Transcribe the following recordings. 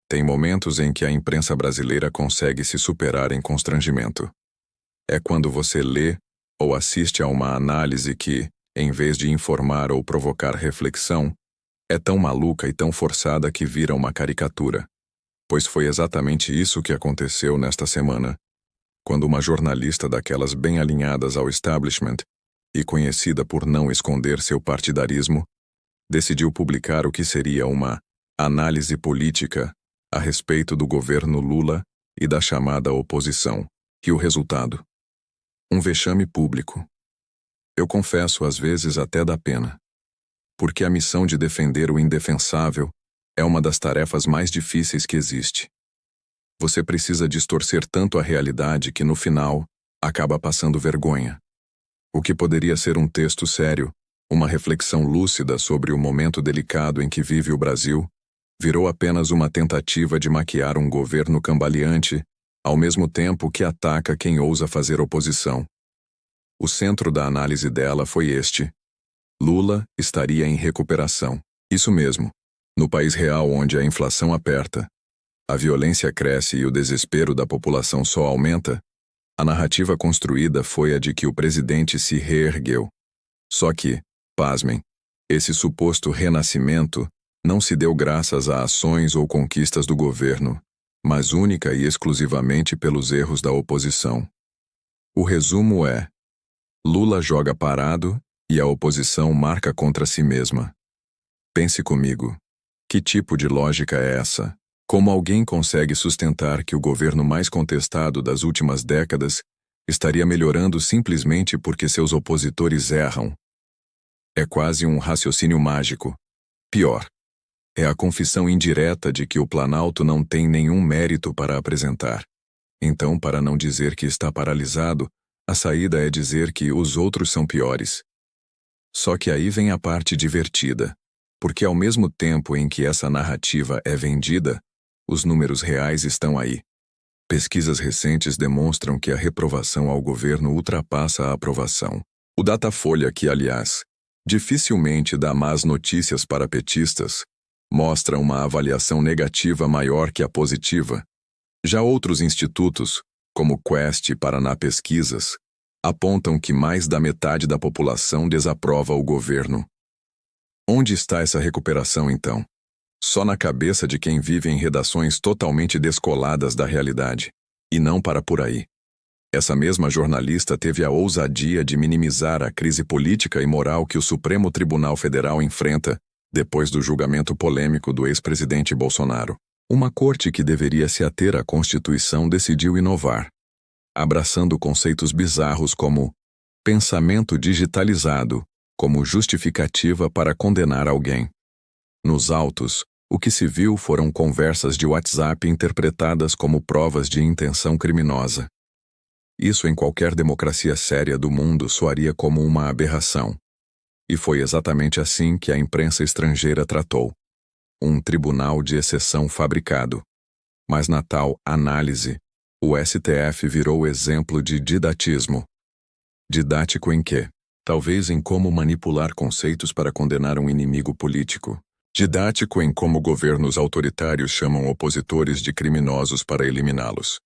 Tem momentos em que a imprensa brasileira consegue se superar em constrangimento. É quando você lê ou assiste a uma análise que, em vez de informar ou provocar reflexão, é tão maluca e tão forçada que vira uma caricatura. Pois foi exatamente isso que aconteceu nesta semana, quando uma jornalista daquelas bem alinhadas ao establishment e conhecida por não esconder seu partidarismo, decidiu publicar o que seria uma análise política a respeito do governo Lula e da chamada oposição. E o resultado? Um vexame público. Eu confesso, às vezes até dá pena. Porque a missão de defender o indefensável é uma das tarefas mais difíceis que existe. Você precisa distorcer tanto a realidade que, no final, acaba passando vergonha. O que poderia ser um texto sério, uma reflexão lúcida sobre o momento delicado em que vive o Brasil, virou apenas uma tentativa de maquiar um governo cambaleante, ao mesmo tempo que ataca quem ousa fazer oposição. O centro da análise dela foi este: Lula estaria em recuperação. Isso mesmo. No país real onde a inflação aperta, a violência cresce e o desespero da população só aumenta, a narrativa construída foi a de que o presidente se reergueu. Só que, pasmem, esse suposto renascimento não se deu graças a ações ou conquistas do governo, mas única e exclusivamente pelos erros da oposição. O resumo é: Lula joga parado e a oposição marca contra si mesma. Pense comigo. Que tipo de lógica é essa? Como alguém consegue sustentar que o governo mais contestado das últimas décadas estaria melhorando simplesmente porque seus opositores erram? É quase um raciocínio mágico. Pior, é a confissão indireta de que o Planalto não tem nenhum mérito para apresentar. Então, para não dizer que está paralisado, a saída é dizer que os outros são piores. Só que aí vem a parte divertida, porque ao mesmo tempo em que essa narrativa é vendida, os números reais estão aí. Pesquisas recentes demonstram que a reprovação ao governo ultrapassa a aprovação. O Datafolha, que, aliás, dificilmente dá más notícias para petistas, mostra uma avaliação negativa maior que a positiva. Já outros institutos, como o Quest e Paraná Pesquisas, apontam que mais da metade da população desaprova o governo. Onde está essa recuperação, então? Só na cabeça de quem vive em redações totalmente descoladas da realidade. E não para por aí. Essa mesma jornalista teve a ousadia de minimizar a crise política e moral que o Supremo Tribunal Federal enfrenta depois do julgamento polêmico do ex-presidente Bolsonaro. Uma corte que deveria se ater à Constituição decidiu inovar, abraçando conceitos bizarros como pensamento digitalizado como justificativa para condenar alguém. Nos autos, o que se viu foram conversas de WhatsApp interpretadas como provas de intenção criminosa. Isso em qualquer democracia séria do mundo soaria como uma aberração. E foi exatamente assim que a imprensa estrangeira tratou. Um tribunal de exceção fabricado. Mas na tal análise, o STF virou exemplo de didatismo. Didático em quê? Talvez em como manipular conceitos para condenar um inimigo político. Didático em como governos autoritários chamam opositores de criminosos para eliminá-los.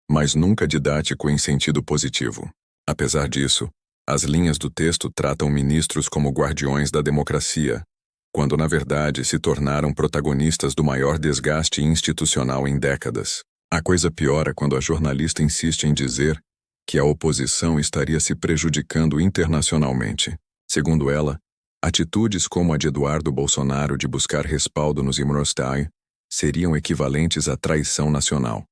Mas nunca didático em sentido positivo. Apesar disso, as linhas do texto tratam ministros como guardiões da democracia, quando na verdade se tornaram protagonistas do maior desgaste institucional em décadas. A coisa piora quando a jornalista insiste em dizer que a oposição estaria se prejudicando internacionalmente. Segundo ela, atitudes como a de Eduardo Bolsonaro de buscar respaldo nos Imrostai seriam equivalentes à traição nacional.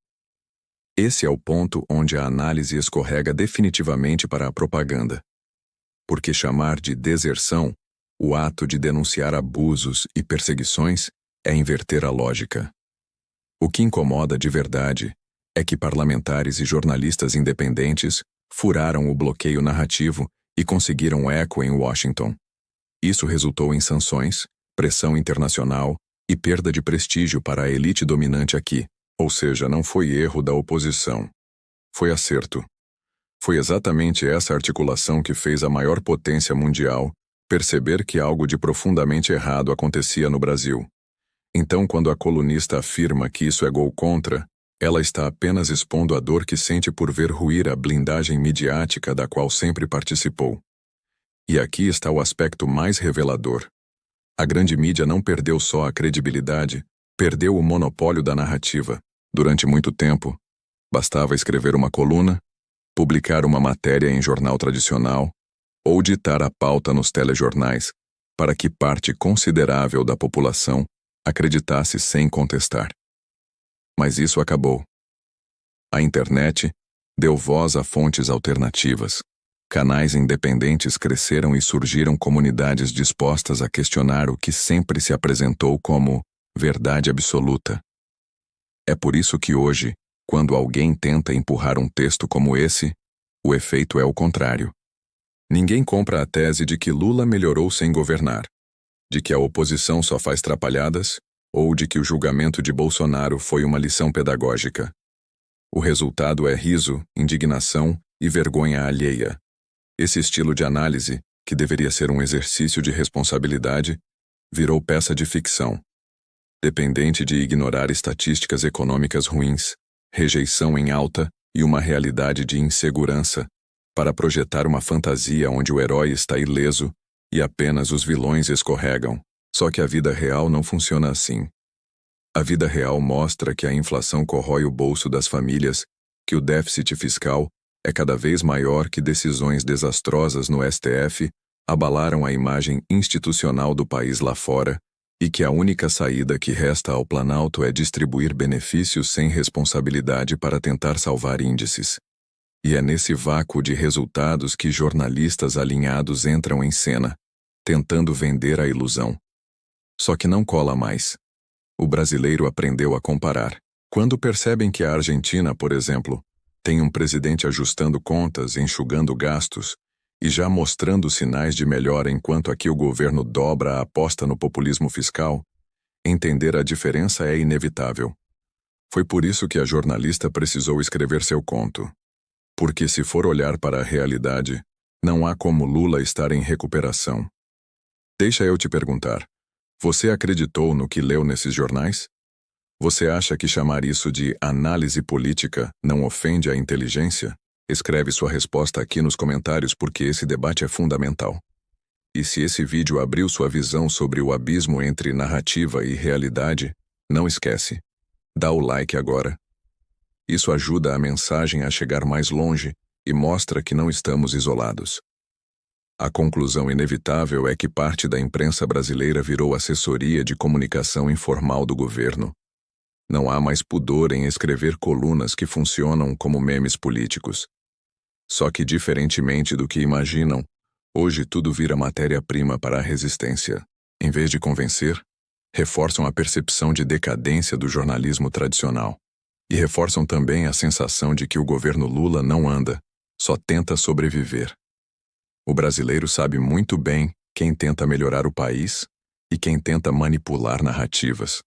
Esse é o ponto onde a análise escorrega definitivamente para a propaganda. Porque chamar de deserção o ato de denunciar abusos e perseguições é inverter a lógica. O que incomoda de verdade é que parlamentares e jornalistas independentes furaram o bloqueio narrativo e conseguiram eco em Washington. Isso resultou em sanções, pressão internacional e perda de prestígio para a elite dominante aqui. Ou seja, não foi erro da oposição. Foi acerto. Foi exatamente essa articulação que fez a maior potência mundial perceber que algo de profundamente errado acontecia no Brasil. Então, quando a colunista afirma que isso é gol contra, ela está apenas expondo a dor que sente por ver ruir a blindagem midiática da qual sempre participou. E aqui está o aspecto mais revelador. A grande mídia não perdeu só a credibilidade, perdeu o monopólio da narrativa. Durante muito tempo, bastava escrever uma coluna, publicar uma matéria em jornal tradicional ou ditar a pauta nos telejornais para que parte considerável da população acreditasse sem contestar. Mas isso acabou. A internet deu voz a fontes alternativas. Canais independentes cresceram e surgiram comunidades dispostas a questionar o que sempre se apresentou como verdade absoluta. É por isso que hoje, quando alguém tenta empurrar um texto como esse, o efeito é o contrário. Ninguém compra a tese de que Lula melhorou sem governar, de que a oposição só faz trapalhadas, ou de que o julgamento de Bolsonaro foi uma lição pedagógica. O resultado é riso, indignação e vergonha alheia. Esse estilo de análise, que deveria ser um exercício de responsabilidade, virou peça de ficção. Dependente de ignorar estatísticas econômicas ruins, rejeição em alta e uma realidade de insegurança, para projetar uma fantasia onde o herói está ileso e apenas os vilões escorregam. Só que a vida real não funciona assim. A vida real mostra que a inflação corrói o bolso das famílias, que o déficit fiscal é cada vez maior, que decisões desastrosas no STF abalaram a imagem institucional do país lá fora e que a única saída que resta ao Planalto é distribuir benefícios sem responsabilidade para tentar salvar índices. E é nesse vácuo de resultados que jornalistas alinhados entram em cena, tentando vender a ilusão. Só que não cola mais. O brasileiro aprendeu a comparar. Quando percebem que a Argentina, por exemplo, tem um presidente ajustando contas, enxugando gastos e já mostrando sinais de melhora enquanto aqui o governo dobra a aposta no populismo fiscal, entender a diferença é inevitável. Foi por isso que a jornalista precisou escrever seu conto. Porque se for olhar para a realidade, não há como Lula estar em recuperação. Deixa eu te perguntar. Você acreditou no que leu nesses jornais? Você acha que chamar isso de análise política não ofende a inteligência? Escreve sua resposta aqui nos comentários porque esse debate é fundamental. E se esse vídeo abriu sua visão sobre o abismo entre narrativa e realidade, não esquece. Dá o like agora. Isso ajuda a mensagem a chegar mais longe e mostra que não estamos isolados. A conclusão inevitável é que parte da imprensa brasileira virou assessoria de comunicação informal do governo. Não há mais pudor em escrever colunas que funcionam como memes políticos. Só que, diferentemente do que imaginam, hoje tudo vira matéria-prima para a resistência. Em vez de convencer, reforçam a percepção de decadência do jornalismo tradicional. E reforçam também a sensação de que o governo Lula não anda, só tenta sobreviver. O brasileiro sabe muito bem quem tenta melhorar o país e quem tenta manipular narrativas.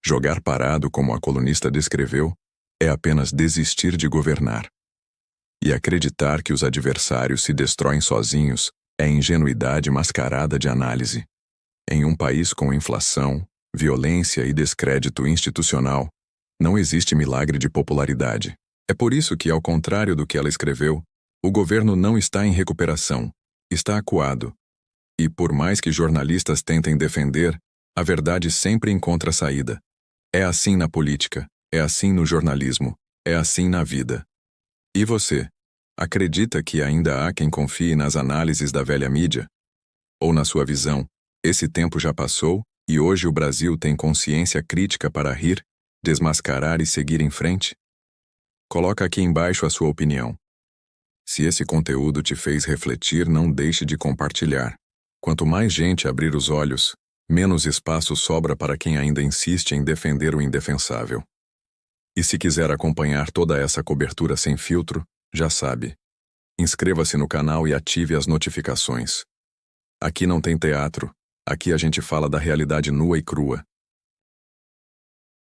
Jogar parado, como a colunista descreveu, é apenas desistir de governar. E acreditar que os adversários se destroem sozinhos é ingenuidade mascarada de análise. Em um país com inflação, violência e descrédito institucional, não existe milagre de popularidade. É por isso que, ao contrário do que ela escreveu, o governo não está em recuperação, está acuado. E por mais que jornalistas tentem defender, a verdade sempre encontra saída. É assim na política, é assim no jornalismo, é assim na vida. E você, acredita que ainda há quem confie nas análises da velha mídia? Ou na sua visão, esse tempo já passou e hoje o Brasil tem consciência crítica para rir, desmascarar e seguir em frente? Coloca aqui embaixo a sua opinião. Se esse conteúdo te fez refletir, não deixe de compartilhar. Quanto mais gente abrir os olhos, menos espaço sobra para quem ainda insiste em defender o indefensável. E se quiser acompanhar toda essa cobertura sem filtro, já sabe. Inscreva-se no canal e ative as notificações. Aqui não tem teatro, aqui a gente fala da realidade nua e crua.